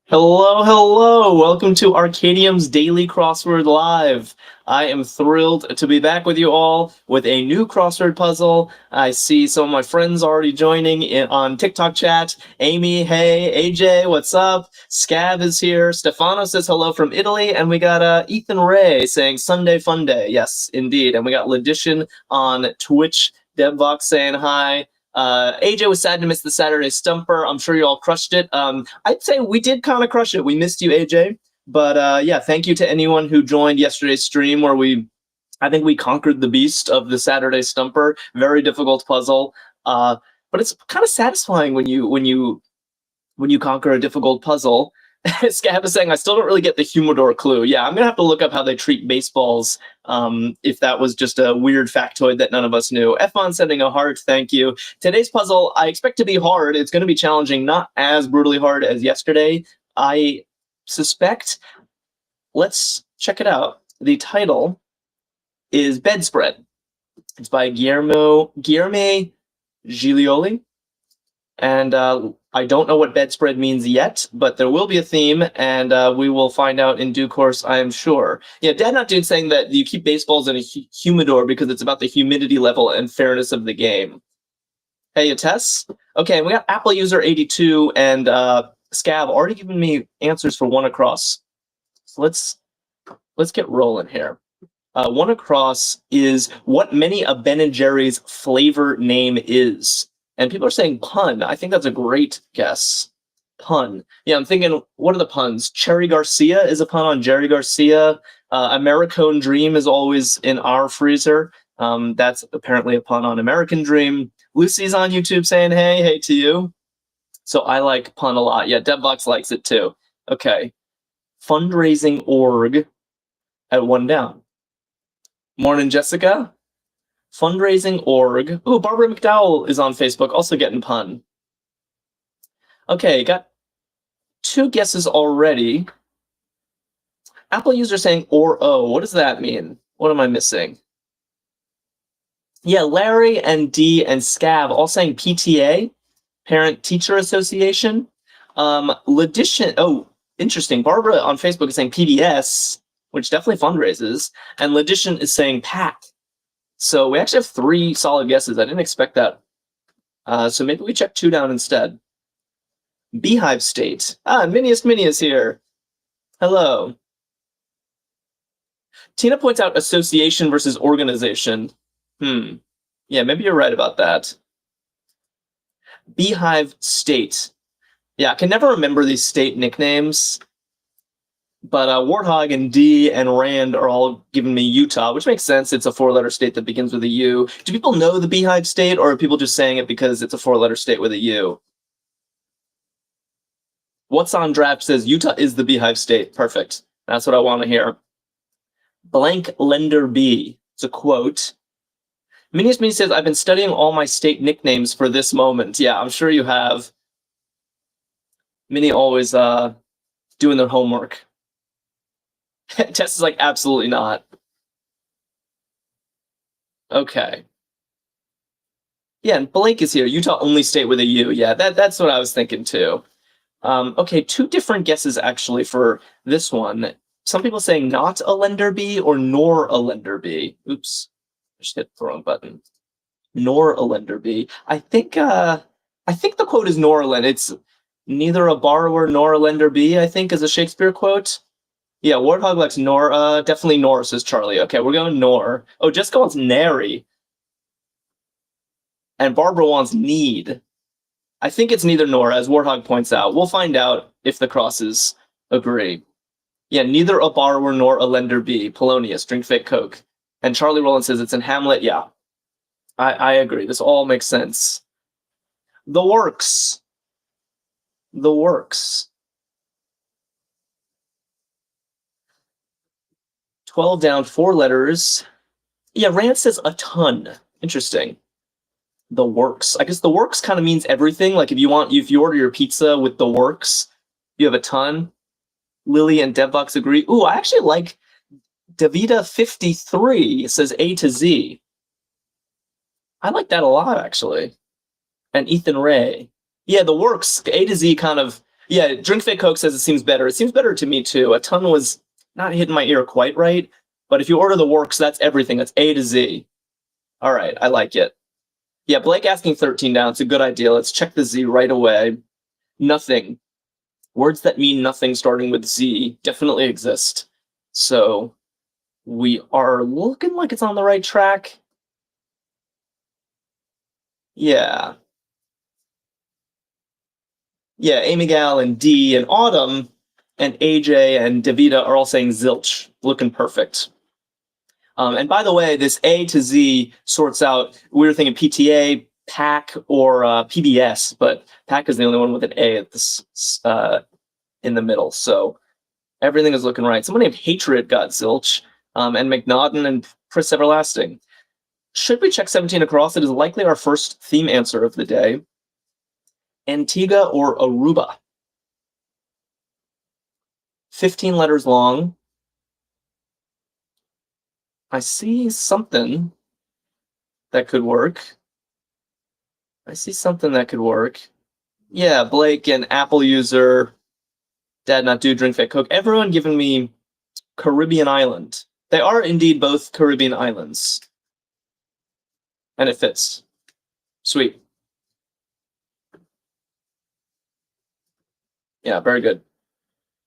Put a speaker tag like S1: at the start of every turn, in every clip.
S1: Hello, hello! Welcome to Arkadium's Daily Crossword Live. I am thrilled to be back with you all with a new crossword puzzle. I see some of my friends already joining on TikTok chat. Amy, hey. AJ, what's up? Scav is here. Stefano says hello from Italy. And we got Ethan Ray saying Sunday Fun Day. Yes, indeed. And we got Ledition on Twitch. Devvox saying hi. AJ was sad to miss the Saturday Stumper. I'm sure you all crushed it. I'd say we did kind of crush it. We missed you, AJ. But yeah, thank you to anyone who joined yesterday's stream where I think we conquered the beast of the Saturday Stumper. Very difficult puzzle. But it's kind of satisfying when you conquer a difficult puzzle. Scab is saying, I still don't really get the humidor clue. Yeah, I'm going to have to look up how they treat baseballs, if that was just a weird factoid that none of us knew. F-On sending a heart, thank you. Today's puzzle, I expect to be hard. It's going to be challenging, not as brutally hard as yesterday. I suspect. Let's check it out. The title is Bedspread. It's by Guillermo Giglioli. And I don't know what bedspread means yet, but there will be a theme, and we will find out in due course, I am sure. Yeah, Dad Not Dude saying that you keep baseballs in a humidor because it's about the humidity level and fairness of the game. Hey, Tess? Okay, we got Apple User 82 and Scab already giving me answers for one across. So let's get rolling here. One across is what many a Ben & Jerry's flavor name is. And people are saying pun. I think that's a great guess. Pun. Yeah, I'm thinking, what are the puns? Cherry Garcia is a pun on Jerry Garcia. Americone Dream is always in our freezer. That's apparently a pun on American Dream. Lucy's on YouTube saying, hey to you. So I like pun a lot. Yeah, Devbox likes it too. Okay. Fundraising org at one down. Morning, Jessica. Fundraising org. Ooh, Barbara McDowell is on Facebook, also getting pun. Okay, got two guesses already. Apple user saying or O. What does that mean? What am I missing? Yeah, Larry and D and Scab all saying PTA, Parent Teacher Association. Ledition. Oh, interesting. Barbara on Facebook is saying PBS, which definitely fundraises, and Ledition is saying PAC. So we actually have three solid guesses. I didn't expect that. So maybe we check two down instead. Beehive State. Miniest Mini is here. Hello. Tina points out association versus organization. Yeah, maybe you're right about that. Beehive State. Yeah, I can never remember these state nicknames. But Warthog and D and Rand are all giving me Utah, which makes sense. It's a four-letter state that begins with a U. Do people know the Beehive State, or are people just saying it because it's a four-letter state with a U? What's on Draft says Utah is the Beehive State. Perfect. That's what I want to hear. Blank Lender B. It's a quote. Minius Mini says, I've been studying all my state nicknames for this moment. Yeah, I'm sure you have. Mini always doing their homework. Tess is like, absolutely not. Okay. Yeah, and Blake is here. Utah only state with a U. Yeah, that's what I was thinking too. Okay, two different guesses actually for this one. Some people saying not a lender B or nor a lender B. Oops, I just hit the wrong button. Nor a lender B. I think the quote is nor a lender. It's neither a borrower nor a lender B, I think, is a Shakespeare quote. Yeah, Warthog likes nor. Definitely nor, says Charlie. Okay, we're going nor. Oh, Jessica wants nary. And Barbara wants need. I think it's neither nor, as Warthog points out. We'll find out if the crosses agree. Yeah, neither a borrower nor a lender be. Polonius, drink fake Coke. And Charlie Rowland says it's in Hamlet. Yeah, I agree. This all makes sense. The works. The works. 12 down, 4 letters. Yeah, Rand says a ton. Interesting. The works. I guess the works kind of means everything. Like if you order your pizza with the works, you have a ton. Lily and Devbox agree. Ooh, I actually like Davida53 says A to Z. I like that a lot, actually. And Ethan Ray. Yeah, the works, A to Z kind of Yeah, Drink Fake Coke says it seems better. It seems better to me too. A ton was not hitting my ear quite right, but if you order the works, that's everything. That's A to Z. All right, I like it. Yeah, Blake asking 13 down. It's a good idea. Let's check the Z right away. Nothing. Words that mean nothing starting with Z definitely exist. So we are looking like it's on the right track. Yeah. Yeah, Amy Gal and D and Autumn and AJ and Davida are all saying zilch. Looking perfect. And by the way, this A to Z sorts out, we were thinking PTA, PAC, or PBS, but PAC is the only one with an A at this in the middle. So everything is looking right. Someone named Hatred got zilch, and McNaughton and Chris Everlasting. Should we check 17 across? It is likely our first theme answer of the day. Antigua or Aruba? 15 letters long. I see something that could work. Yeah, Blake and Apple user, Dad Not Do, Drink Fat Coke. Everyone giving me Caribbean island. They are indeed both Caribbean islands. And it fits. Sweet. Yeah, very good.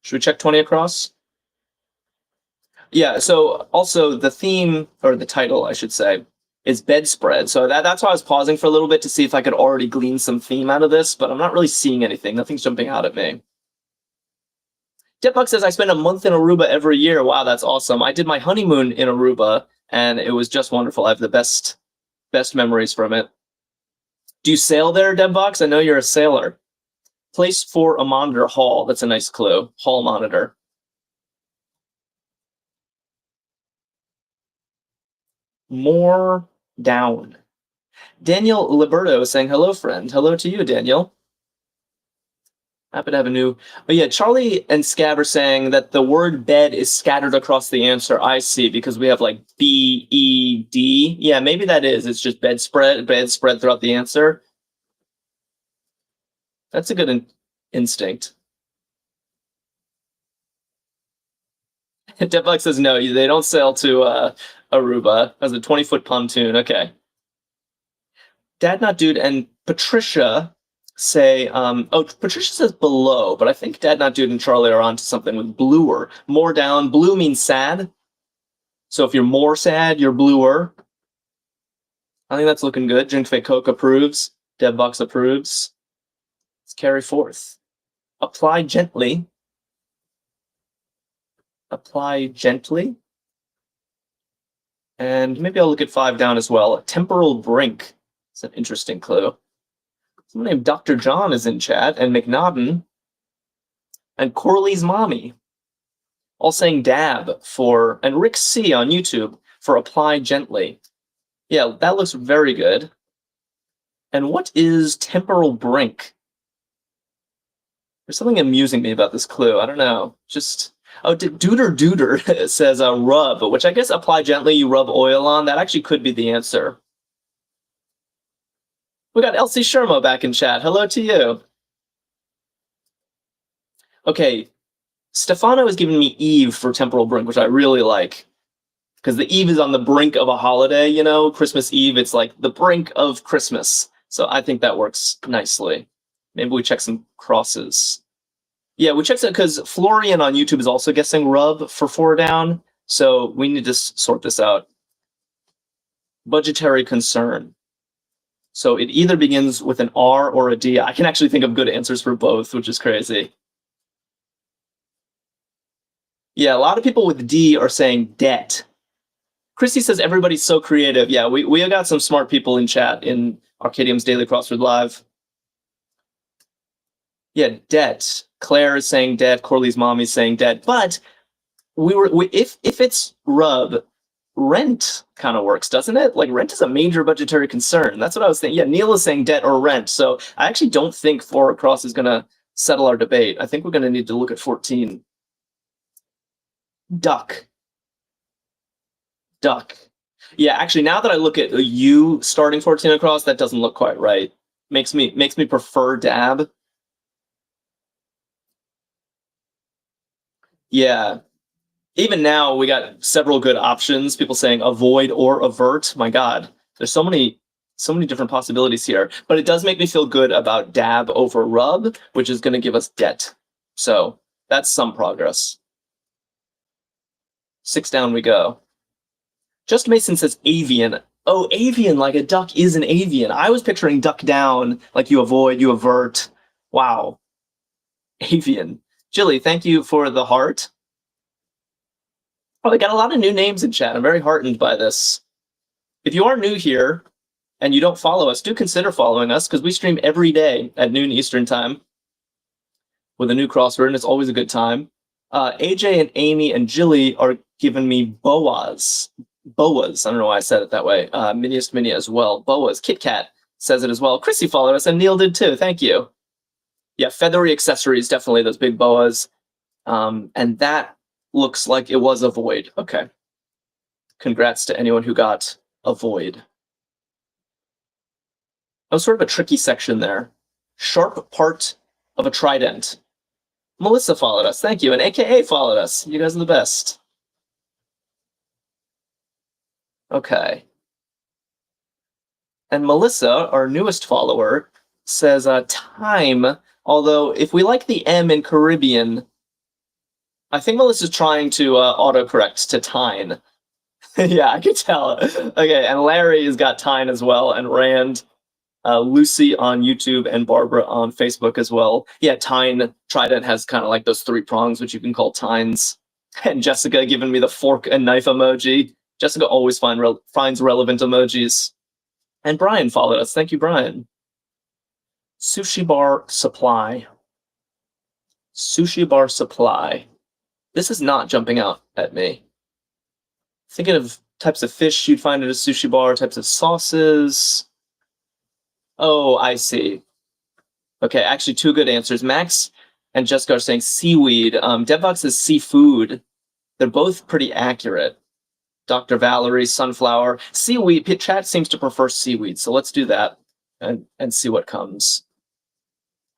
S1: Should we check 20 across? Yeah, so also the theme, or the title, I should say, is bedspread. So that's why I was pausing for a little bit to see if I could already glean some theme out of this, but I'm not really seeing anything. Nothing's jumping out at me. Jetbuck says, I spend a month in Aruba every year. Wow, that's awesome. I did my honeymoon in Aruba, and it was just wonderful. I have the best memories from it. Do you sail there, Debbox? I know you're a sailor. Place for a monitor, hall. That's a nice clue. Hall monitor. More down. Daniel Liberto is saying, hello, friend. Hello to you, Daniel. Happy to have a new... Oh, yeah, Charlie and Scab are saying that the word bed is scattered across the answer. I see, because we have, like, B-E-D. Yeah, maybe that is. It's just bedspread throughout the answer. That's a good instinct. Devbuck says, no, they don't sail to Aruba. As a 20-foot pontoon. Okay. Dad Not Dude and Patricia say, Patricia says below, but I think Dad Not Dude and Charlie are onto something with bluer. More down. Blue means sad. So if you're more sad, you're bluer. I think that's looking good. Drink Fake Coke approves. Debbox approves. Let's carry forth. Apply gently. Apply gently. And maybe I'll look at 5 down as well. Temporal brink. It's an interesting clue. Someone named Dr. John is in chat, and McNaughton, and Corley's mommy, all saying dab for, and Rick C on YouTube for apply gently. Yeah, that looks very good. And what is temporal brink? There's something amusing me about this clue. I don't know. Just, Dooder says rub, which I guess apply gently, you rub oil on. That actually could be the answer. We got Elsie Sherma back in chat. Hello to you. Okay, Stefano is giving me Eve for temporal brink, which I really like. Because the Eve is on the brink of a holiday, you know? Christmas Eve, it's like the brink of Christmas. So I think that works nicely. Maybe we check some crosses. Yeah, we checked it because Florian on YouTube is also guessing rub for 4 down. So we need to sort this out. Budgetary concern. So it either begins with an R or a D. I can actually think of good answers for both, which is crazy. Yeah, a lot of people with D are saying debt. Christy says everybody's so creative. Yeah, we got some smart people in chat in Arkadium's Daily Crossword Live. Yeah, debt. Claire is saying debt. Corley's mom is saying debt. But if it's rub, rent kind of works, doesn't it? Like, rent is a major budgetary concern. That's what I was thinking. Yeah, Neil is saying debt or rent. So I actually don't think 4 across is going to settle our debate. I think we're going to need to look at 14. Duck. Yeah, actually, now that I look at you starting 14 across, that doesn't look quite right. Makes me prefer dab. Yeah. Even now, we got several good options. People saying avoid or avert. My God, there's so many different possibilities here. But it does make me feel good about dab over rub, which is going to give us debt. So that's some progress. 6 down we go. Just Mason says avian. Oh, avian, like a duck is an avian. I was picturing duck down, like you avoid, you avert. Wow. Avian. Jilly, thank you for the heart. Oh, we got a lot of new names in chat. I'm very heartened by this. If you are new here and you don't follow us, do consider following us because we stream every day at noon Eastern time with a new crossword, and it's always a good time. AJ and Amy and Jilly are giving me Boas. Boas. I don't know why I said it that way. Miniest Mini as well. Boas. Kit Kat says it as well. Chrissy followed us, and Neil did too. Thank you. Yeah, feathery accessories, definitely those big boas. And that looks like it was a void. Okay. Congrats to anyone who got a void. That was sort of a tricky section there. Sharp part of a trident. Melissa followed us. Thank you. And AKA followed us. You guys are the best. Okay. And Melissa, our newest follower, says time. Although, if we like the M in Caribbean, I think Melissa's trying to autocorrect to Tyne. Yeah, I could tell. Okay, and Larry has got Tyne as well, and Rand, Lucy on YouTube, and Barbara on Facebook as well. Yeah, Tyne Trident has kind of like those 3 prongs, which you can call Tynes. And Jessica giving me the fork and knife emoji. Jessica always finds relevant emojis. And Brian followed us. Thank you, Brian. Sushi bar supply. Sushi bar supply. This is not jumping out at me. Thinking of types of fish you'd find at a sushi bar, types of sauces. Oh, I see. Okay, actually 2 good answers. Max and Jessica are saying seaweed. Devbox is seafood. They're both pretty accurate. Dr. Valerie, sunflower. Seaweed, chat seems to prefer seaweed, so let's do that and see what comes.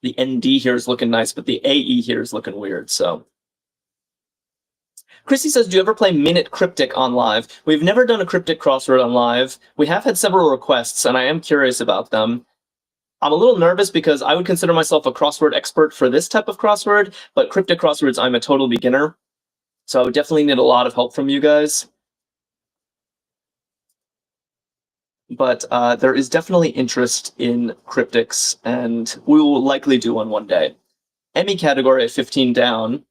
S1: The ND here is looking nice, but the AE here is looking weird, so. Chrissy says, do you ever play Minute Cryptic on live? We've never done a cryptic crossword on live. We have had several requests, and I am curious about them. I'm a little nervous because I would consider myself a crossword expert for this type of crossword, but cryptic crosswords, I'm a total beginner. So I would definitely need a lot of help from you guys. But there is definitely interest in cryptics, and we will likely do one day. Emmy category at 15 down.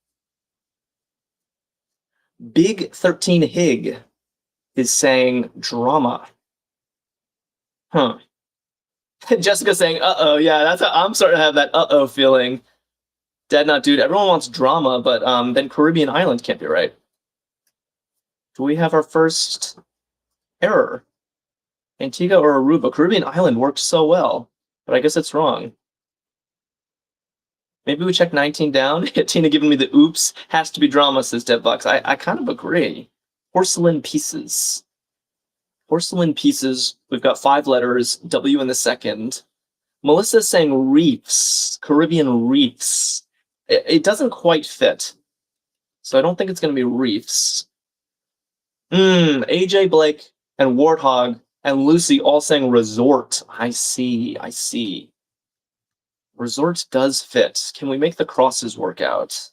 S1: Big 13 Hig is saying drama. Huh. Jessica saying, uh-oh, yeah, I'm starting to have that uh-oh feeling. Dead Not Dude, everyone wants drama, but then Caribbean Island can't be right. Do we have our first error? Antigua or Aruba? Caribbean Island worked so well, but I guess it's wrong. Maybe we check 19 down. Tina giving me the oops. Has to be drama, says Devbox. I kind of agree. Porcelain pieces. Porcelain pieces. We've got 5 letters. W in the second. Melissa's saying reefs. Caribbean reefs. It doesn't quite fit. So I don't think it's going to be reefs. AJ Blake and Warthog and Lucy all saying resort. I see. Resort does fit. Can we make the crosses work out?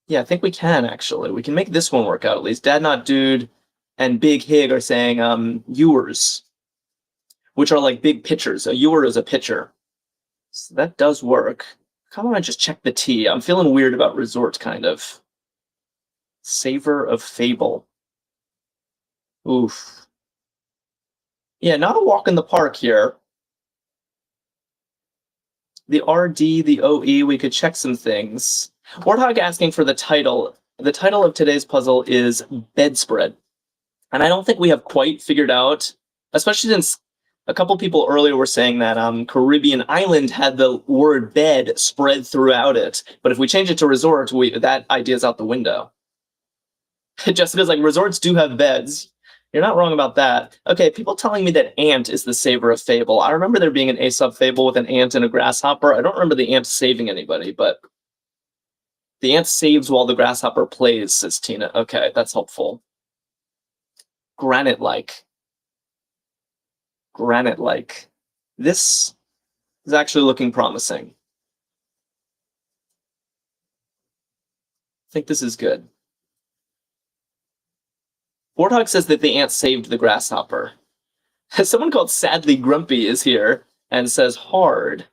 S1: Yeah, I think we can, actually. We can make this one work out, at least. Dad Not Dude and Big Hig are saying ewers, which are like big pitchers. A ewer is a pitcher. So that does work. Come on, I just check the T. I'm feeling weird about resort, kind of. Savor of Fable. Oof. Yeah, not a walk in the park here. The RD, the OE, we could check some things. Warthog asking for the title. The title of today's puzzle is Bedspread. And I don't think we have quite figured out, especially since a couple people earlier were saying that Caribbean Island had the word bed spread throughout it. But if we change it to resort, that idea's out the window. Jessica's like, resorts do have beds. You're not wrong about that. Okay, people telling me that ant is the saver of fable. I remember there being an Aesop fable with an ant and a grasshopper. I don't remember the ant saving anybody, but The ant saves while the grasshopper plays, says Tina. Okay, that's helpful. Granite-like. Granite-like. This is actually looking promising. I think this is good. Warthog says that the ant saved the grasshopper. Someone called Sadly Grumpy is here and says hard.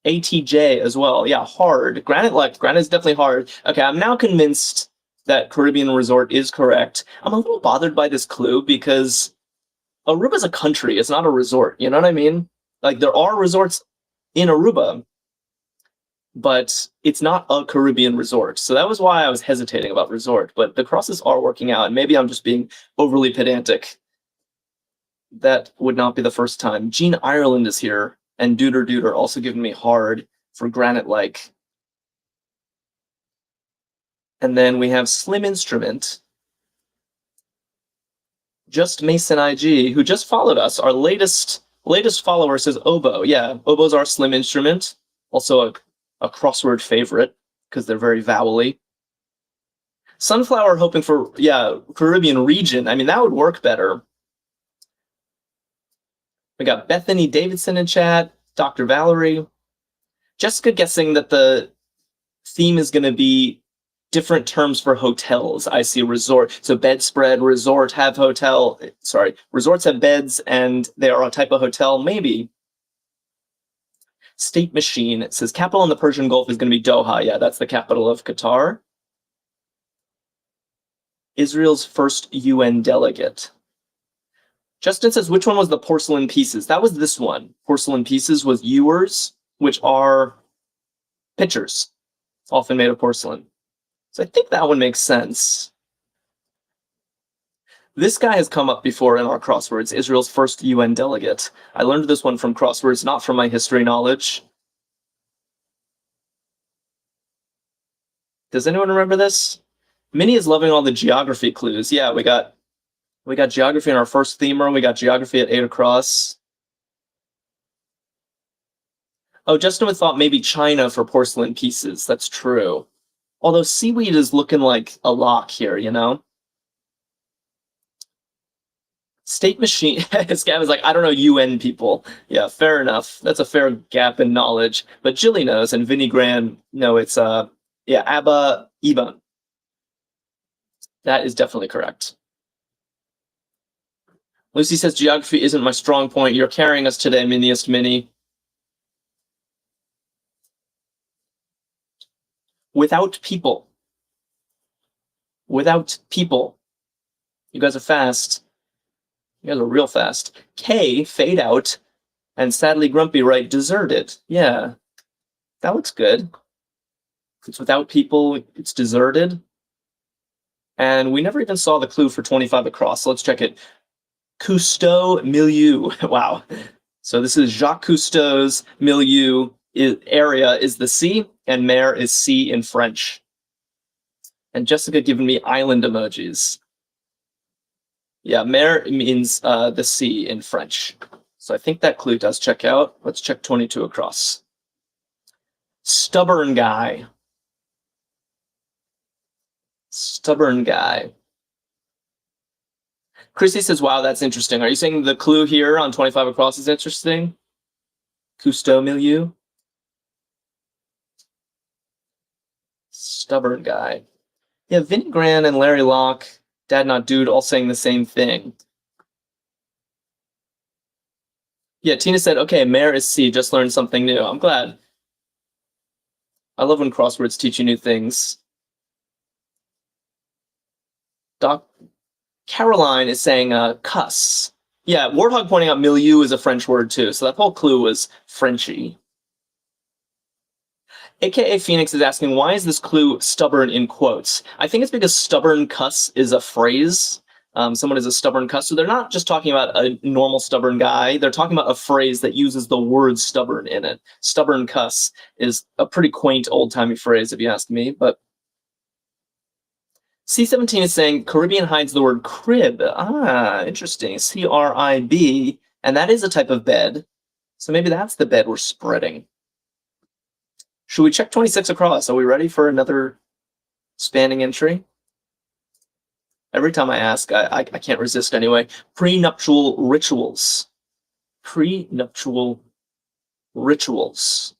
S1: ATJ as well. Yeah, hard. Granite is definitely hard. Okay, I'm now convinced that Caribbean resort is correct. I'm a little bothered by this clue because Aruba's a country. It's not a resort. You know what I mean? Like, there are resorts in Aruba, but it's not a Caribbean resort. So that was why I was hesitating about resort. But the crosses are working out, and maybe I'm just being overly pedantic. That would not be the first time. Gene Ireland is here, and Duder also giving me hard for granite-like. And then we have Slim Instrument. Just Mason IG, who just followed us. Our latest follower says oboe. Yeah, oboes are Slim Instrument. Also a crossword favorite, because they're very vowely. Sunflower hoping for, Caribbean region. I mean, that would work better. We got Bethany Davidson in chat, Dr. Valerie. Jessica guessing that the theme is going to be different terms for hotels. I see resort. So bedspread, resort have hotel. Sorry, resorts have beds and they are a type of hotel. Maybe. State Machine says capital in the Persian Gulf is going to be Doha. Yeah, that's the capital of Qatar. Israel's first UN delegate. Justin says, which one was the porcelain pieces? That was this one. Porcelain pieces was ewers, which are pitchers, often made of porcelain. So I think that one makes sense. This guy has come up before in our crosswords, Israel's first UN delegate. I learned this one from crosswords, not from my history knowledge. Does anyone remember this? Minnie is loving all the geography clues. Yeah, we got geography in our first themer. We got geography at 8 across. Oh, Justin would thought maybe China for porcelain pieces. That's true. Although seaweed is looking like a lock here, you know? State Machine. This guy was like, I don't know UN people. Yeah, fair enough. That's a fair gap in knowledge. But Jilly knows, and Vinnie Gran, no, it's, Abba Iban. That is definitely correct. Lucy says, geography isn't my strong point. You're carrying us today, Miniest Mini. Without people. Without people. You guys are fast. You guys are real fast. K, fade out. And Sadly Grumpy, right, deserted. Yeah. That looks good. It's without people. It's deserted. And we never even saw the clue for 25 across. So let's check it. Cousteau milieu. Wow. So this is Jacques Cousteau's milieu. Area is the sea, and mer is sea in French. And Jessica giving me island emojis. Yeah, mer means the sea in French. So I think that clue does check out. Let's check 22 across. Stubborn guy. Stubborn guy. Chrissy says, wow, that's interesting. Are you saying the clue here on 25 across is interesting? Cousteau milieu? Stubborn guy. Yeah, Vinnie Gran and Larry Locke, Dad Not Dude, all saying the same thing. Yeah, Tina said, okay, mer is sea, just learned something new. I'm glad. I love when crosswords teach you new things. Caroline is saying cuss. Yeah, Warthog pointing out milieu is a French word too, so that whole clue was Frenchy. AKA Phoenix is asking, why is this clue stubborn in quotes? I think it's because stubborn cuss is a phrase. Someone is a stubborn cuss. So they're not just talking about a normal stubborn guy. They're talking about a phrase that uses the word stubborn in it. Stubborn cuss is a pretty quaint old-timey phrase, if you ask me. But C17 is saying Caribbean hides the word crib. Ah, interesting. C-R-I-B. And that is a type of bed. So maybe that's the bed we're spreading. Should we check 26 across? Are we ready for another spanning entry? Every time I ask, I can't resist anyway. Prenuptial rituals. Prenuptial rituals.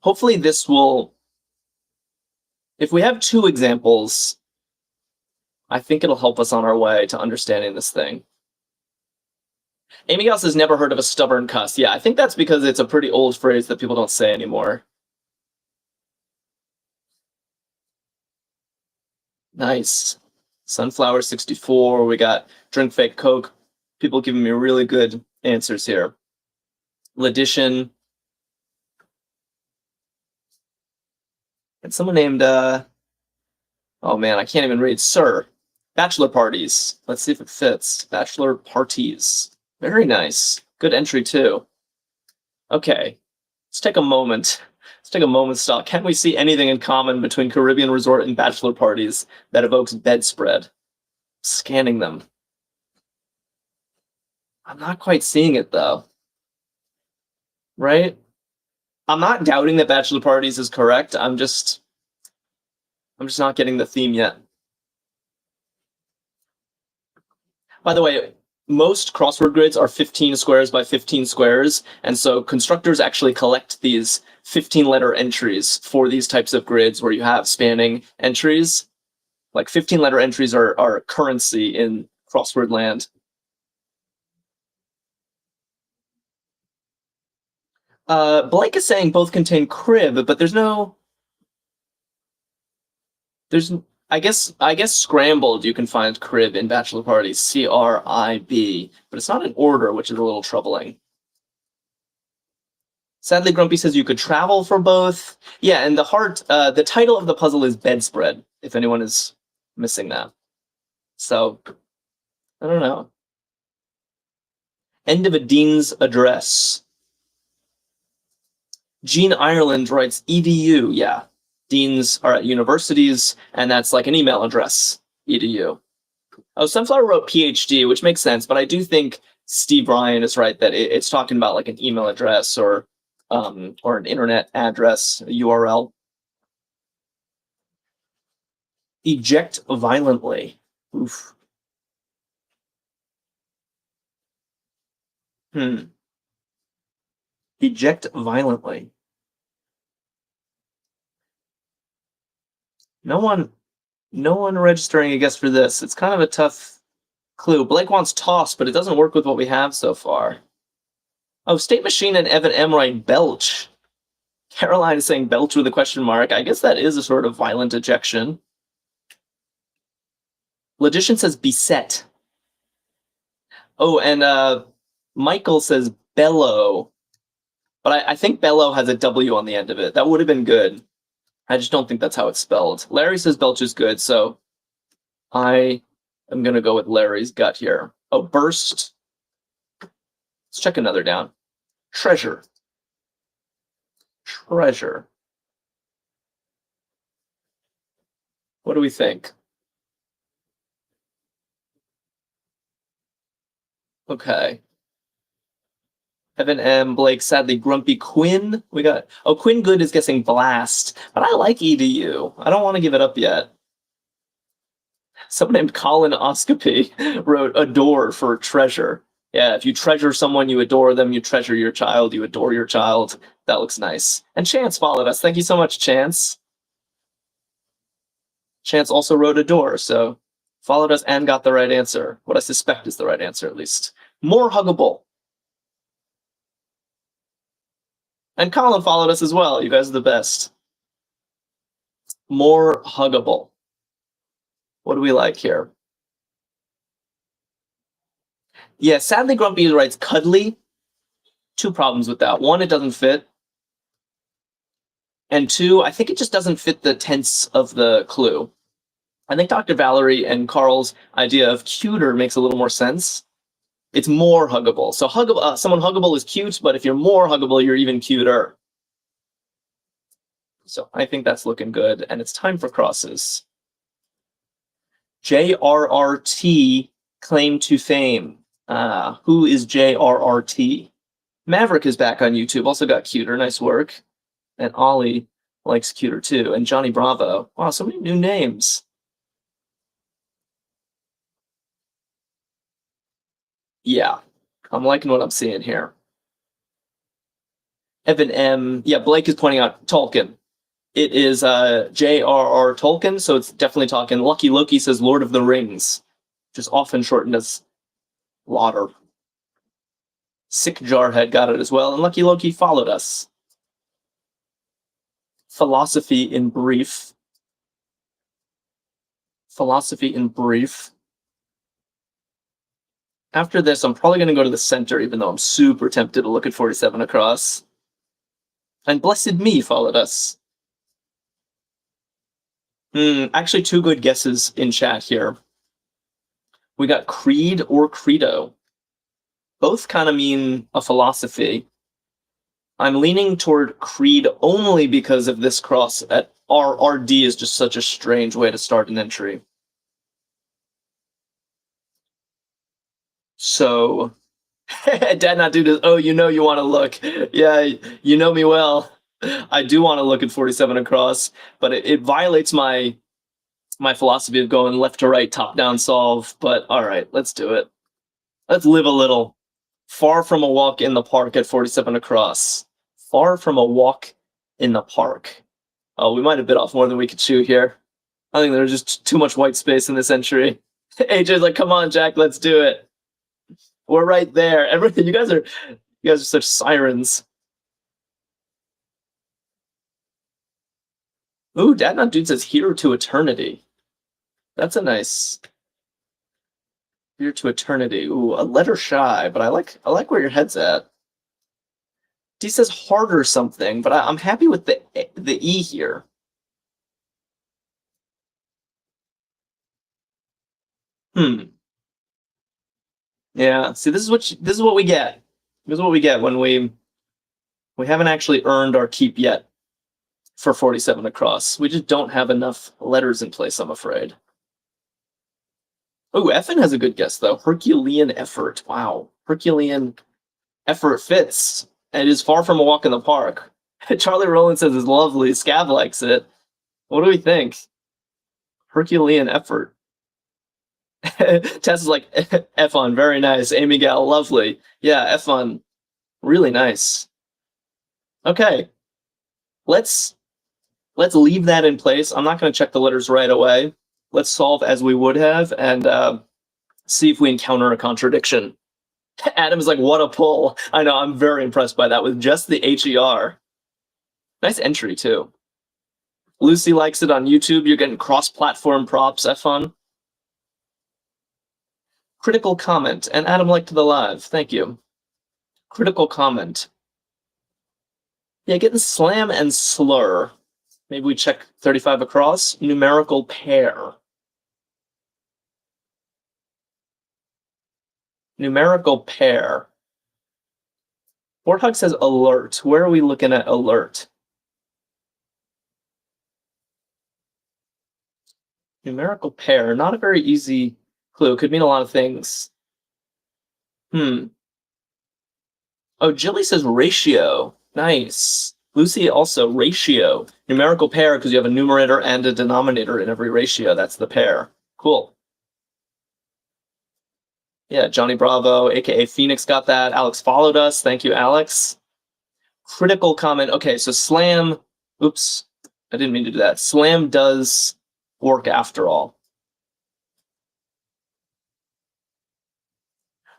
S1: Hopefully this will... If we have 2 examples, I think it'll help us on our way to understanding this thing. Amy Gauss has never heard of a stubborn cuss. Yeah, I think that's because it's a pretty old phrase that people don't say anymore. Nice. Sunflower 64. We got drink fake Coke. People giving me really good answers here. Ledition. And someone named, oh man, I can't even read. Sir. Bachelor parties. Let's see if it fits. Bachelor parties. Very nice. Good entry, too. Okay. Let's take a moment. Let's take a moment's stop. Can we see anything in common between Caribbean resort and bachelor parties that evokes bedspread? Scanning them. I'm not quite seeing it, though. Right? I'm not doubting that bachelor parties is correct. I'm just not getting the theme yet. By the way, most crossword grids are 15 squares by 15 squares, and so constructors actually collect these 15-letter entries for these types of grids where you have spanning entries. Like 15-letter entries are currency in crossword land. Blake is saying both contain crib, but I guess scrambled you can find crib in bachelor parties, CRIB, but it's not in order, which is a little troubling. Sadly, Grumpy says you could travel for both. Yeah, and the title of the puzzle is bedspread, if anyone is missing that. So, I don't know. End of a dean's address. Jean Ireland writes EDU, yeah. Deans are at universities, and that's like an email address, EDU. Oh, Sunflower wrote PhD, which makes sense, but I do think Steve Ryan is right that it's talking about like an email address or an internet address, a URL. Eject violently. Oof. Eject violently. No one registering a guess for this. It's kind of a tough clue. Blake wants toss, but it doesn't work with what we have so far. Oh, State Machine and Evan M write belch. Caroline is saying belch with a question mark. I guess that is a sort of violent ejection. Logician says beset. Oh, and Michael says bellow. But I think bellow has a W on the end of it. That would have been good. I just don't think that's how it's spelled. Larry says belch is good, so I am going to go with Larry's gut here. Oh, burst. Let's check another down. Treasure. Treasure. What do we think? Okay. Evan M. Blake, sadly, Grumpy Quinn. We got... Oh, Quinn Good is guessing blast. But I like EDU. I don't want to give it up yet. Someone named Colonoscopy wrote adore for treasure. Yeah, if you treasure someone, you adore them. You treasure your child, you adore your child. That looks nice. And Chance followed us. Thank you so much, Chance. Chance also wrote adore, so followed us and got the right answer. What I suspect is the right answer, at least. More huggable. And Colin followed us as well. You guys are the best. More huggable. What do we like here? Yeah, sadly, Grumpy writes cuddly. 2 problems with that. 1, it doesn't fit. And 2, I think it just doesn't fit the tense of the clue. I think Dr. Valerie and Carl's idea of cuter makes a little more sense. It's more huggable. So someone huggable is cute, but if you're more huggable, you're even cuter. So I think that's looking good, and it's time for crosses. JRRT claim to fame. Who is JRRT? Maverick is back on YouTube, also got cuter, nice work. And Ollie likes cuter too, and Johnny Bravo. Wow, so many new names. Yeah, I'm liking what I'm seeing here. Evan M. Yeah, Blake is pointing out Tolkien. It is J.R.R. Tolkien, so it's definitely Tolkien. Lucky Loki says Lord of the Rings, which is often shortened as Lauder. Sick Jarhead got it as well, and Lucky Loki followed us. Philosophy in brief. Philosophy in brief. After this, I'm probably going to go to the center, even though I'm super tempted to look at 47 across. And Blessed Me followed us. Actually, two good guesses in chat here. We got creed or credo. Both kind of mean a philosophy. I'm leaning toward creed only because of this cross at RD is just such a strange way to start an entry. So, Dad not do this. Oh, you know you want to look. Yeah, you know me well. I do want to look at 47 across, but it violates my philosophy of going left to right, top down solve. But all right, let's do it. Let's live a little. Far from a walk in the park at 47 across. Far from a walk in the park. Oh, we might have bit off more than we could chew here. I think there's just too much white space in this entry. AJ's like, come on, Jack, let's do it. We're right there. Everything. You guys are such sirens. Ooh, Dad Not Dude says here to eternity. That's a nice here to eternity. Ooh, a letter shy, but I like where your head's at. D says harder something, but I'm happy with the E here. Yeah. See, this is what we get. This is what we get when we haven't actually earned our keep yet for 47 across. We just don't have enough letters in place, I'm afraid. Oh, Effin has a good guess, though. Herculean effort. Wow. Herculean effort fits. And it is far from a walk in the park. Charlie Rowland says it's lovely. Scav likes it. What do we think? Herculean effort. Tess is like, F-on, very nice. Amy Gal, lovely. Yeah, F-on, really nice. Okay. Let's leave that in place. I'm not going to check the letters right away. Let's solve as we would have and see if we encounter a contradiction. Adam's like, what a pull. I know, I'm very impressed by that with just the HER. Nice entry, too. Lucy likes it on YouTube. You're getting cross-platform props. Have fun. Critical comment. And Adam liked the live. Thank you. Critical comment. Yeah, getting slam and slur. Maybe we check 35 across. Numerical pair. Numerical pair. Warthog says alert. Where are we looking at alert? Numerical pair. Not a very easy clue. Could mean a lot of things. Oh, Jilly says ratio. Nice. Lucy also ratio. Numerical pair because you have a numerator and a denominator in every ratio. That's the pair. Cool. Yeah, Johnny Bravo, aka Phoenix, got that. Alex followed us. Thank you, Alex. Critical comment. Okay, so slam. Oops, I didn't mean to do that. Slam does work after all.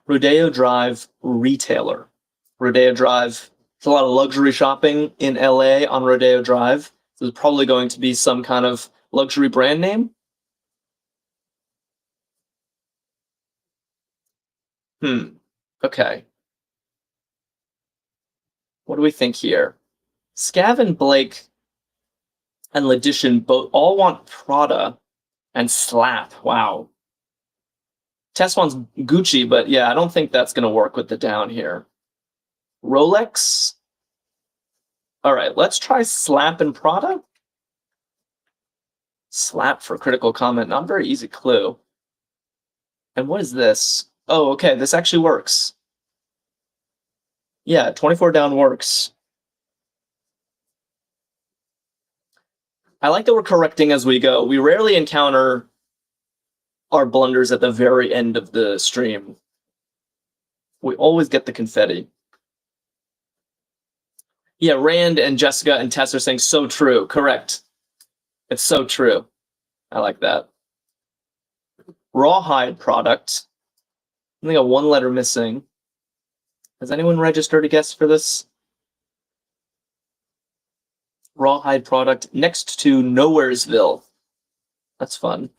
S1: Rodeo Drive retailer. Rodeo Drive. There's a lot of luxury shopping in LA on Rodeo Drive. So there's probably going to be some kind of luxury brand name. Okay. What do we think here? Scav and Blake and Ledition both all want Prada and Slap. Wow. Tess wants Gucci, but yeah, I don't think that's going to work with the down here. Rolex. All right, let's try Slap and Prada. Slap for critical comment. Not a very easy clue. And what is this? Oh, okay, this actually works. Yeah, 24 down works. I like that we're correcting as we go. We rarely encounter our blunders at the very end of the stream. We always get the confetti. Yeah, Rand and Jessica and Tess are saying so true. Correct. It's so true. I like that. Rawhide product. I think a one letter missing. Has anyone registered a guess for this? Rawhide product next to Nowheresville. That's fun.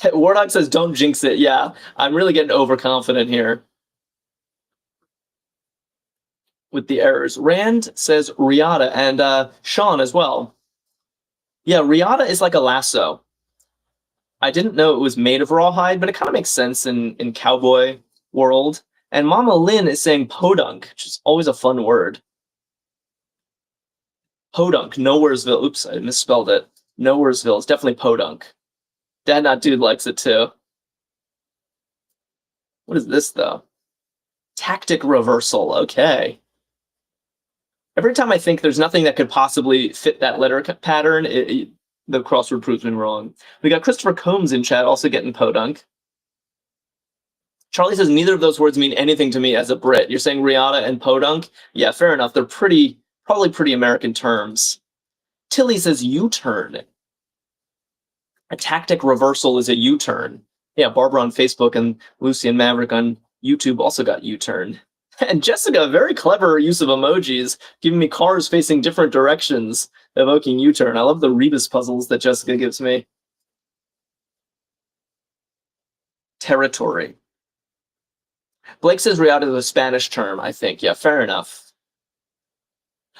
S1: Wardock says, don't jinx it. Yeah, I'm really getting overconfident here with the errors. Rand says Riata, and Sean as well. Yeah, Riata is like a lasso. I didn't know it was made of rawhide, but it kind of makes sense in cowboy world. And Mama Lynn is saying podunk, which is always a fun word. Podunk, Nowheresville. Oops, I misspelled it. Nowheresville. It's definitely podunk. Dad Not Dude likes it too. What is this, though? Tactic reversal. Okay. Every time I think there's nothing that could possibly fit that letter pattern, the crossword proves me wrong. We got Christopher Combs in chat also getting podunk. Charlie says neither of those words mean anything to me as a Brit. You're saying Riata and podunk? Yeah, fair enough. They're probably pretty American terms. Tilly says U-turn. A tactic reversal is a U-turn. Yeah, Barbara on Facebook and Lucy and Maverick on YouTube also got U-turn. And Jessica, very clever use of emojis, giving me cars facing different directions, evoking U-turn. I love the Rebus puzzles that Jessica gives me. Territory. Blake says Riata is a Spanish term, I think. Yeah, fair enough.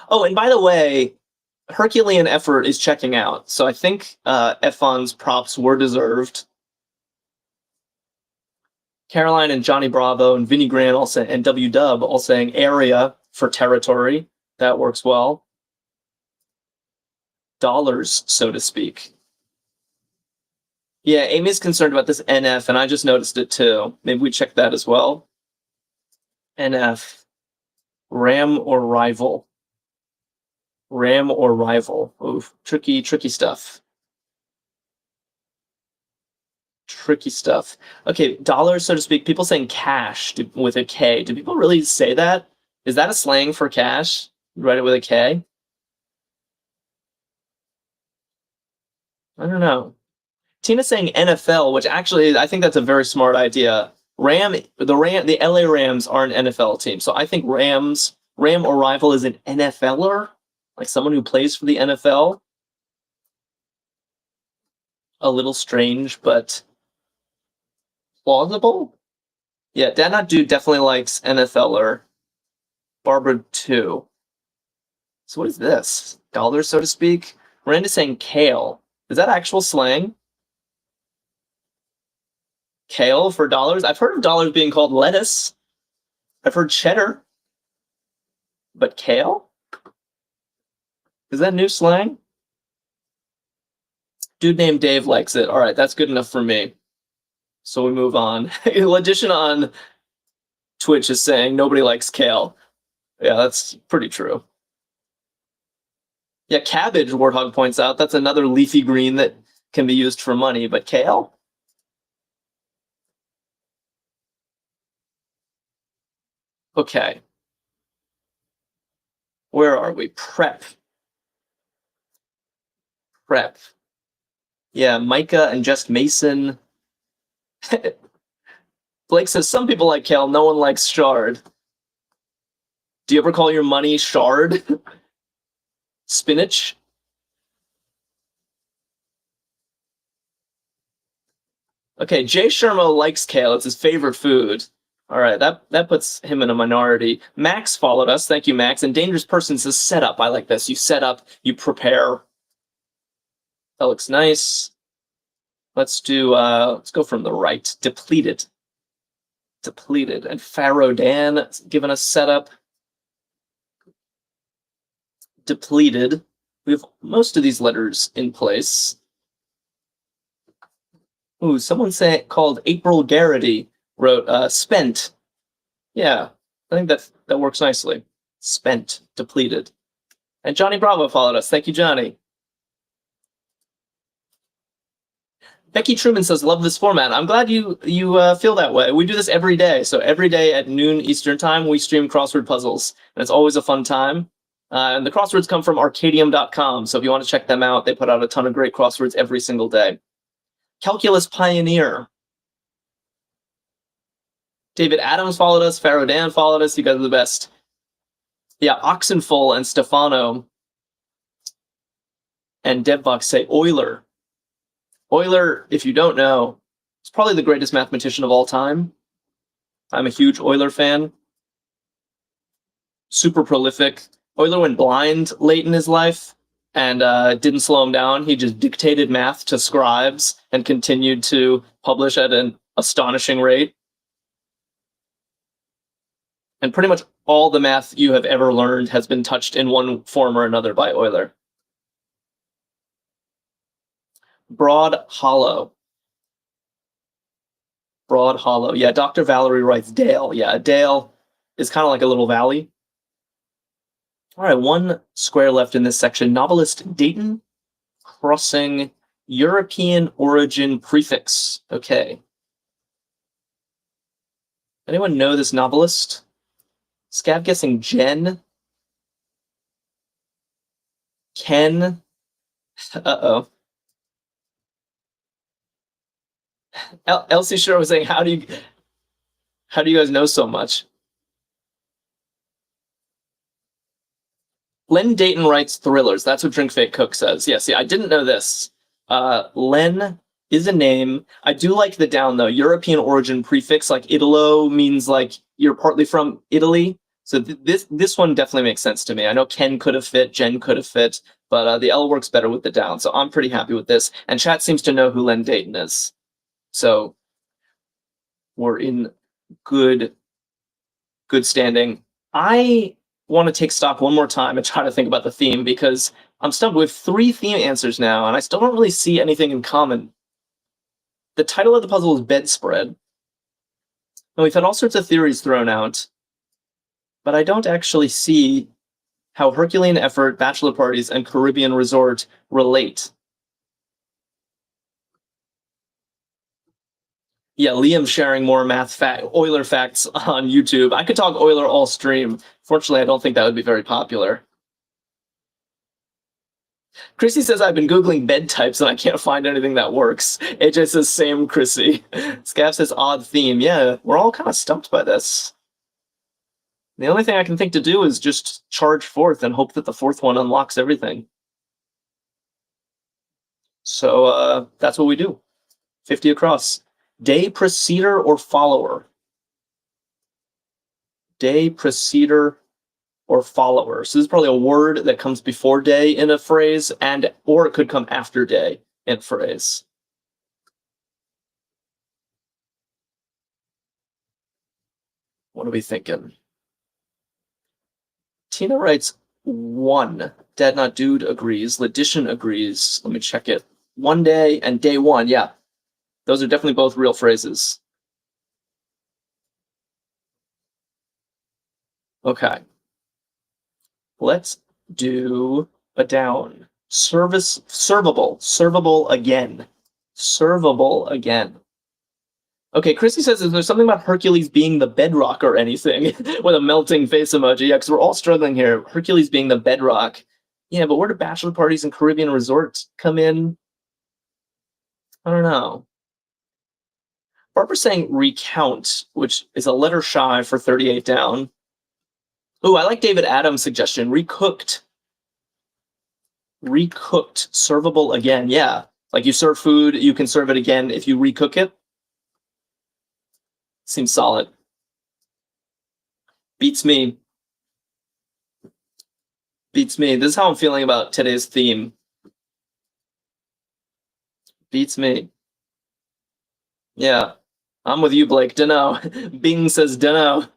S1: Oh, and by the way, Herculean effort is checking out, so I think F-On's props were deserved. Caroline and Johnny Bravo and Vinnie Grant and W-Dub all saying area for territory. That works well. Dollars, so to speak. Yeah, Amy's concerned about this NF, and I just noticed it too. Maybe we check that as well. NF. Ram or rival? Ram or rival? Oof, tricky stuff. Tricky stuff. Okay, dollars, so to speak. People saying cash with a K. Do people really say that? Is that a slang for cash? Write it with a K? I don't know. Tina's saying NFL, which actually I think that's a very smart idea. The LA Rams are an NFL team, so I think Ram or rival is an NFLer, like someone who plays for the NFL. A little strange, but plausible. Yeah, Dad Not Dude definitely likes NFLer. Barbara too. So what is this? Dollars, so to speak? Miranda's saying kale. Is that actual slang? Kale for dollars? I've heard of dollars being called lettuce. I've heard cheddar. But kale? Is that new slang? Dude named Dave likes it. All right, that's good enough for me. So we move on. Logician on Twitch is saying nobody likes kale. Yeah, that's pretty true. Yeah, cabbage, Warthog points out. That's another leafy green that can be used for money, but kale? Okay. Where are we? Prep. Prep. Yeah, Micah and Just Mason. Blake says some people like kale, no one likes shard. Do you ever call your money shard? Spinach? Okay, Jay Sherma likes kale. It's his favorite food. All right, that puts him in a minority. Max followed us. Thank you, Max. And Dangerous Person says set up. I like this. You set up, you prepare. That looks nice. Let's go from the right. Depleted. Depleted. And Pharaoh Dan giving us setup. Depleted. We have most of these letters in place. Ooh, someone called April Garrity wrote spent. Yeah. I think that works nicely. Spent, depleted. And Johnny Bravo followed us. Thank you, Johnny. Becky Truman says, love this format. I'm glad you feel that way. We do this every day. So every day at noon Eastern time, we stream crossword puzzles. And it's always a fun time. And the crosswords come from Arkadium.com. So if you want to check them out, they put out a ton of great crosswords every single day. Calculus Pioneer. David Adams followed us. Pharaoh Dan followed us. You guys are the best. Yeah, Oxenfull and Stefano and Devbox say Euler. Euler, if you don't know, is probably the greatest mathematician of all time. I'm a huge Euler fan. Super prolific. Euler went blind late in his life and didn't slow him down. He just dictated math to scribes and continued to publish at an astonishing rate. And pretty much all the math you have ever learned has been touched in one form or another by Euler. Broad Hollow. Broad Hollow. Yeah, Dr. Valerie writes Dale. Yeah, a dale is kind of like a little valley. All right, one square left in this section. Novelist Dayton Crossing European origin prefix. Okay. Anyone know this novelist? Scav guessing Jen. Ken. Uh-oh. Elsie Shore was saying, how do you guys know so much? Len Dayton writes thrillers. That's what Drink Fake Cook says. Yeah, see, I didn't know this. Len is a name. I do like the down, though. European origin prefix, like Italo, means like you're partly from Italy. So this one definitely makes sense to me. I know Ken could have fit, Jen could have fit, but the L works better with the down. So I'm pretty happy with this. And chat seems to know who Len Dayton is. So we're in good standing. I want to take stock one more time and try to think about the theme, because I'm stumped with 3 theme answers now, and I still don't really see anything in common. The title of the puzzle is Bedspread. And we've had all sorts of theories thrown out, but I don't actually see how Herculean effort, bachelor parties, and Caribbean resort relate. Yeah, Liam's sharing more Euler facts on YouTube. I could talk Euler all stream. Fortunately, I don't think that would be very popular. Chrissy says, I've been Googling bed types and I can't find anything that works. AJ says, same, Chrissy. Scav says, odd theme. Yeah, we're all kind of stumped by this. The only thing I can think to do is just charge forth and hope that the 4th one unlocks everything. So that's what we do. 50 across. Day preceder or follower? Day preceder or follower. So this is probably a word that comes before day in a phrase, or it could come after day in a phrase. What are we thinking? Tina writes 1. Dad Not Dude agrees. Ledition agrees. Let me check it. 1 day and day 1. Yeah. Those are definitely both real phrases. Okay. Let's do a down. Servable again. Servable again. Okay, Chrissy says, is there something about Hercules being the bedrock or anything? With a melting face emoji. Yeah, because we're all struggling here. Hercules being the bedrock. Yeah, but where do bachelor parties and Caribbean resorts come in? I don't know. Barbara's saying recount, which is a letter shy for 38 down. Ooh, I like David Adams' suggestion. Recooked. Recooked. Servable again. Yeah. Like you serve food, you can serve it again if you recook it. Seems solid. Beats me. Beats me. This is how I'm feeling about today's theme. Beats me. Yeah. I'm with you, Blake. Dunno. Bing says dunno.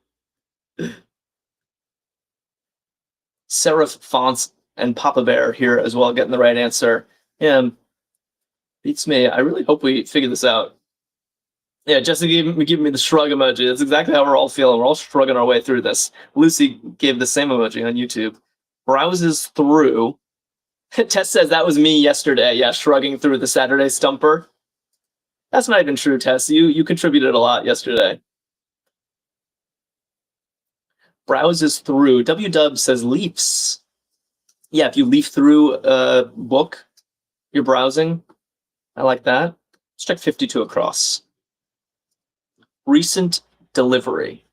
S1: Serif Fonts and Papa Bear here as well, getting the right answer. Yeah. Beats me. I really hope we figure this out. Yeah, Jessica gave me the shrug emoji. That's exactly how we're all feeling. We're all shrugging our way through this. Lucy gave the same emoji on YouTube. Browses through. Tess says that was me yesterday. Yeah, shrugging through the Saturday stumper. That's not even true, Tess. You contributed a lot yesterday. Browses through. WDub says leafs. Yeah, if you leaf through a book, you're browsing. I like that. Let's check 52 across. Recent delivery.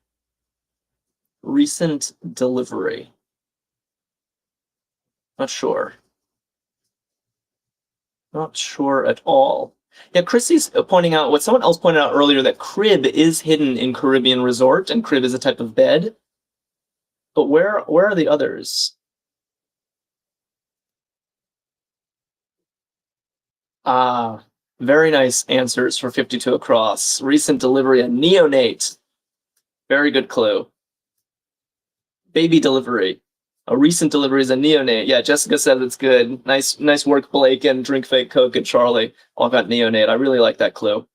S1: Recent delivery. Not sure. Not sure at all. Yeah, Chrissy's pointing out what someone else pointed out earlier, that crib is hidden in Caribbean Resort, and crib is a type of bed. But where are the others? Ah, very nice answers for 52 across. Recent delivery, a neonate. Very good clue. Baby delivery. A recent delivery is a neonate. Yeah, Jessica said it's good. Nice work, Blake, and Drink Fake Coke and Charlie all got neonate. I really like that clue.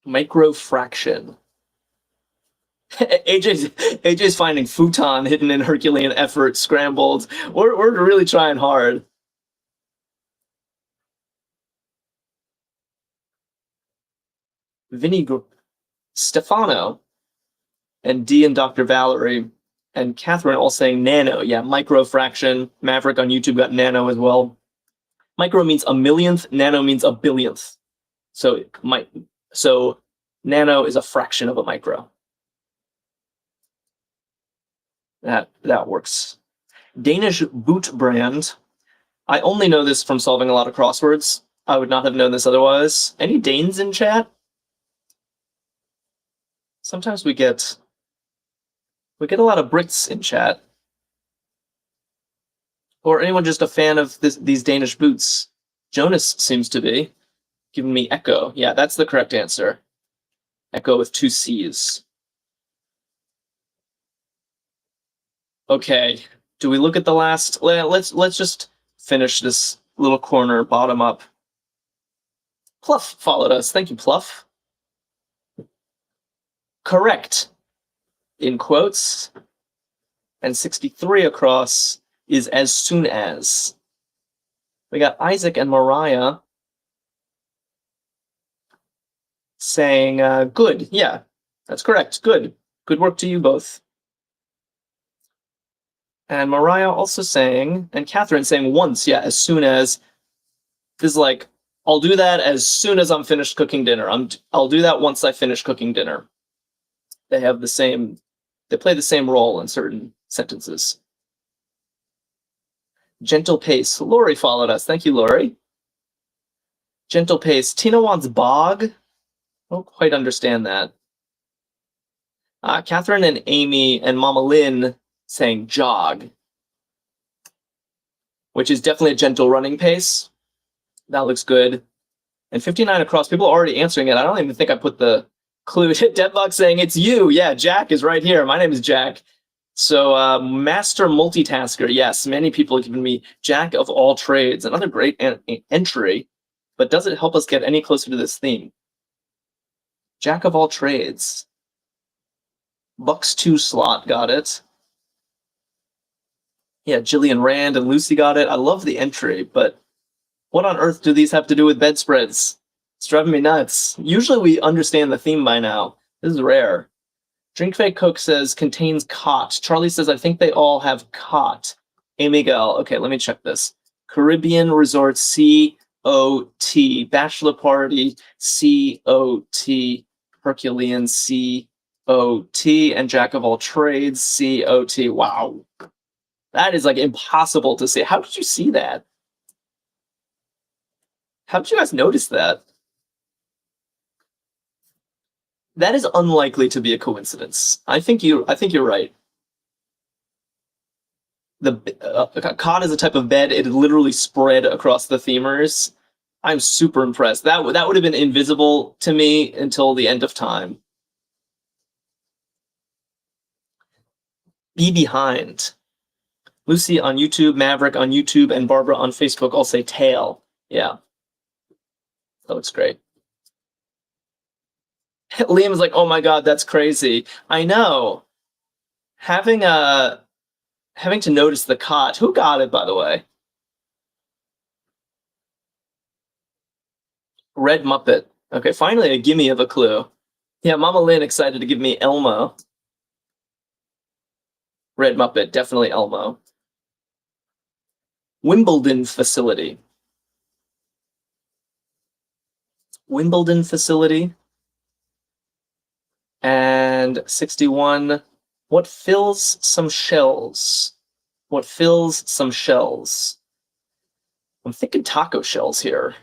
S1: Microfraction. AJ's finding futon hidden in Herculean effort, scrambled. We're really trying hard. Vinny Stefano and D and Dr. Valerie and Catherine all saying nano. Yeah, microfraction. Maverick on YouTube got nano as well. Micro means a millionth, nano means a billionth. So nano is a fraction of a micro. That works. Danish boot brand. I only know this from solving a lot of crosswords. I would not have known this otherwise. Any Danes in chat? Sometimes we get a lot of Brits in chat. Or anyone just a fan of these Danish boots? Jonas seems to be giving me Echo. Yeah, that's the correct answer. Echo with 2 C's. Okay, do we look at the last? Let's just finish this little corner bottom up. Pluff followed us. Thank you, Pluff. Correct. In quotes. And 63 across is as soon as. We got Isaac and Mariah saying good. Yeah, that's correct. Good. Good work to you both. And Mariah also saying, and Catherine saying once, yeah, as soon as. This is like, I'll do that as soon as I'm finished cooking dinner. I'll do that once I finish cooking dinner. They play the same role in certain sentences. Gentle pace. Lori followed us. Thank you, Lori. Gentle pace. Tina wants bog. I don't quite understand that. Catherine and Amy and Mama Lynn saying jog, which is definitely a gentle running pace. That looks good. And 59 across, people are already answering it. I don't even think I put the clue. Deadlock saying it's you. Yeah, Jack is right here. My name is Jack. So master multitasker. Yes, many people have given me Jack of all trades. Another great entry. But does it help us get any closer to this theme? Jack of all trades. Bucks 2 slot got it. Yeah, Jillian Rand and Lucy got it. I love the entry, but what on earth do these have to do with bedspreads? It's driving me nuts. Usually we understand the theme by now. This is rare. Drink Fake Coke says contains cot. Charlie says, I think they all have cot. Hey, Miguel. Okay, let me check this. Caribbean Resort, C-O-T. Bachelor Party, C-O-T. Herculean, C-O-T. And Jack of all trades, C-O-T. Wow. That is like impossible to see. How did you see that? How did you guys notice that? That is unlikely to be a coincidence. I think you're right. The cot is a type of bed. It literally spread across the femurs. I'm super impressed. That would have been invisible to me until the end of time. Be behind. Lucy on YouTube, Maverick on YouTube, and Barbara on Facebook all say tail. Yeah. That looks great. Liam's like, oh my god, that's crazy. I know. Having to notice the cot. Who got it, by the way? Red Muppet. Okay, finally a gimme of a clue. Yeah, Mama Lynn excited to give me Elmo. Red Muppet, definitely Elmo. Wimbledon facility. Wimbledon facility. And 61. What fills some shells? What fills some shells? I'm thinking taco shells here.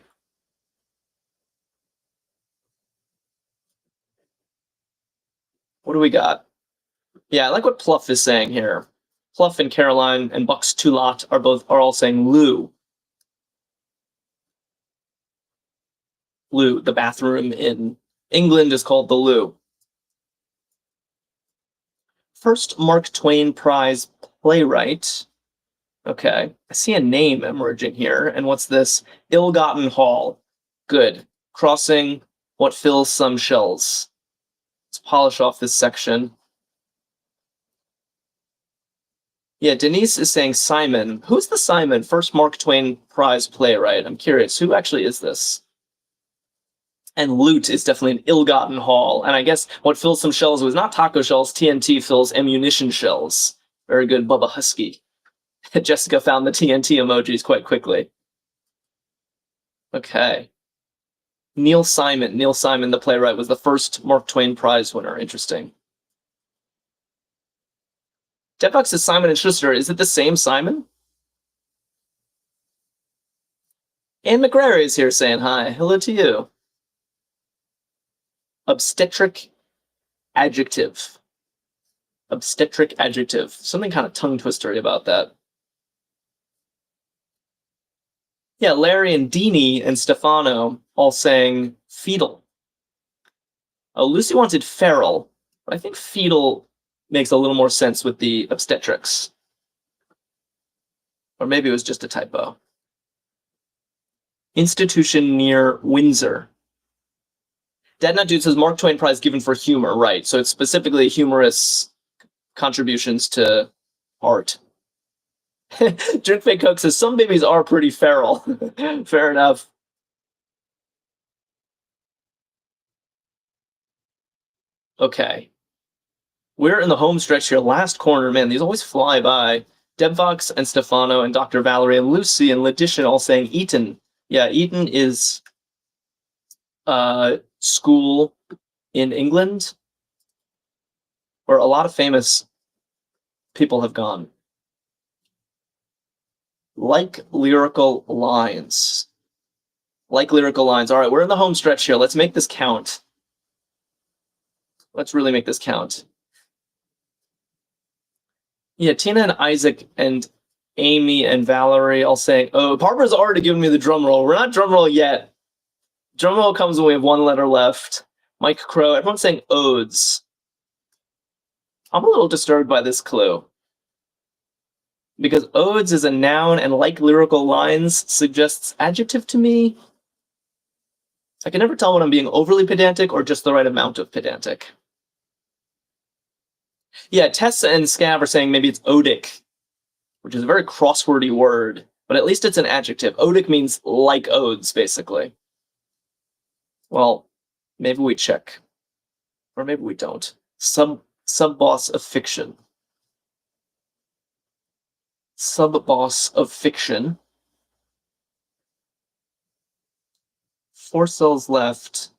S1: What do we got? Yeah, I like what Pluff is saying here. Pluff and Caroline and Bucks Toulot are all saying loo. Loo, the bathroom in England is called the loo. First Mark Twain Prize playwright. Okay, I see a name emerging here. And what's this? Ill-gotten haul. Good. Crossing what fills some shells. Let's polish off this section. Yeah, Denise is saying Simon. Who's the Simon? First Mark Twain Prize playwright. I'm curious. Who actually is this? And loot is definitely an ill-gotten haul. And I guess what fills some shells was not taco shells. TNT fills ammunition shells. Very good, Bubba Husky. Jessica found the TNT emojis quite quickly. Okay. Neil Simon, the playwright, was the first Mark Twain Prize winner. Interesting. Deadbox says Simon and Schuster. Is it the same Simon? Anne McGrary is here saying hi. Hello to you. Obstetric adjective. Obstetric adjective. Something kind of tongue-twistery about that. Yeah, Larry and Deanie and Stefano all saying fetal. Oh, Lucy wanted feral, but I think fetal makes a little more sense with the obstetrics. Or maybe it was just a typo. Institution near Windsor. Dad Not Dude says Mark Twain Prize given for humor, right? So it's specifically humorous contributions to art. Drink Fake Coke says some babies are pretty feral. Fair enough. Okay. We're in the home stretch here. Last corner, man, these always fly by. Debvox and Stefano and Dr. Valerie and Lucy and Letitia all saying Eton. Yeah, Eton is school in England where a lot of famous people have gone. Like lyrical lines. Like lyrical lines. All right, we're in the home stretch here. Let's make this count. Let's really make this count. Yeah, Tina and Isaac and Amy and Valerie all saying, oh, Barbara's already given me the drum roll. We're not drum roll yet. Drum roll comes when we have one letter left. Mike Crow, everyone's saying odes. I'm a little disturbed by this clue. Because odes is a noun and like lyrical lines suggests adjective to me. I can never tell when I'm being overly pedantic or just the right amount of pedantic. Yeah, Tessa and Scav are saying maybe it's odic, which is a very crosswordy word, but at least it's an adjective. Odic means like odes, basically. Well, maybe we check. Or maybe we don't. Sub-boss of fiction. Sub-boss of fiction. 4 cells left.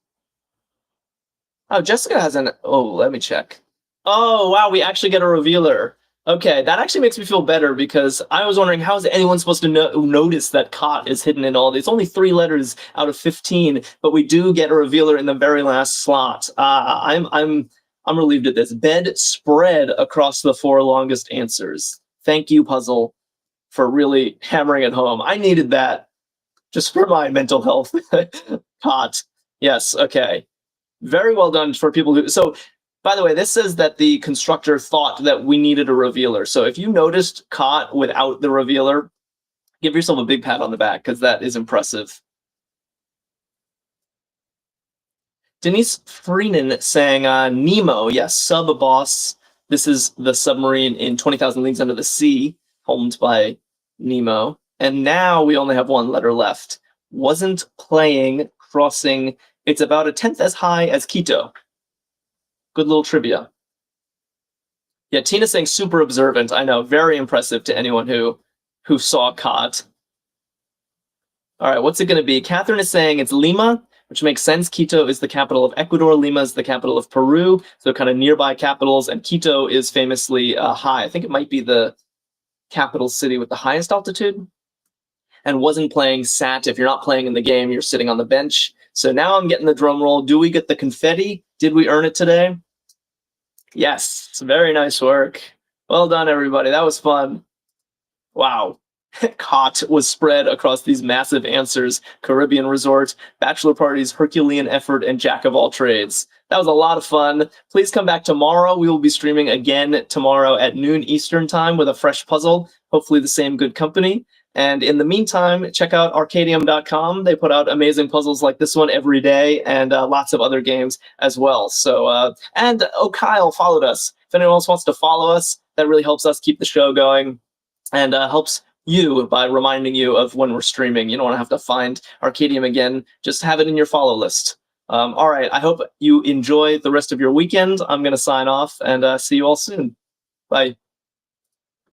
S1: Oh, Jessica has an... Oh, let me check. Oh, wow, we actually get a revealer. Okay, that actually makes me feel better because I was wondering how is anyone supposed to notice that cot is hidden in all these. It's only 3 letters out of 15, but we do get a revealer in the very last slot. I'm relieved at this. Bed spread across the 4 longest answers. Thank you, Puzzle, for really hammering it home. I needed that just for my mental health. Cot. Yes, okay. Very well done for people who... So, by the way, this says that the constructor thought that we needed a revealer. So if you noticed cot without the revealer, Give yourself a big pat on the back, because that is impressive. Denise Freenan saying Nemo, yes, sub-boss. This is the submarine in 20,000 Leagues Under the Sea, homed by Nemo. And now we only have one letter left. Wasn't playing, crossing. It's about a 10th as high as Quito. Good little trivia. Yeah, Tina's saying super observant. I know, very impressive to anyone who saw COT. All right, what's it going to be? Catherine is saying it's Lima, which makes sense. Quito is the capital of Ecuador. Lima is the capital of Peru. So kind of nearby capitals. And Quito is famously high. I think it might be the capital city with the highest altitude. And wasn't playing sat. If you're not playing in the game, you're sitting on the bench. So now I'm getting the drum roll. Do we get the confetti? Did we earn it today? Yes, it's very nice work. Well done, everybody. That was fun. Wow. COT was spread across these massive answers: Caribbean resort, bachelor parties, Herculean effort, and jack of all trades. That was a lot of fun. Please come back tomorrow. We will be streaming again tomorrow at noon Eastern time with a fresh puzzle, hopefully the same good company. And in the meantime, check out Arkadium.com. They put out amazing puzzles like this one every day, and lots of other games as well. So, and Kyle followed us. If anyone else wants to follow us, that really helps us keep the show going, and helps you by reminding you of when we're streaming. You don't want to have to find Arkadium again. Just have it in your follow list. All right, I hope you enjoy the rest of your weekend. I'm going to sign off and see you all soon. Bye.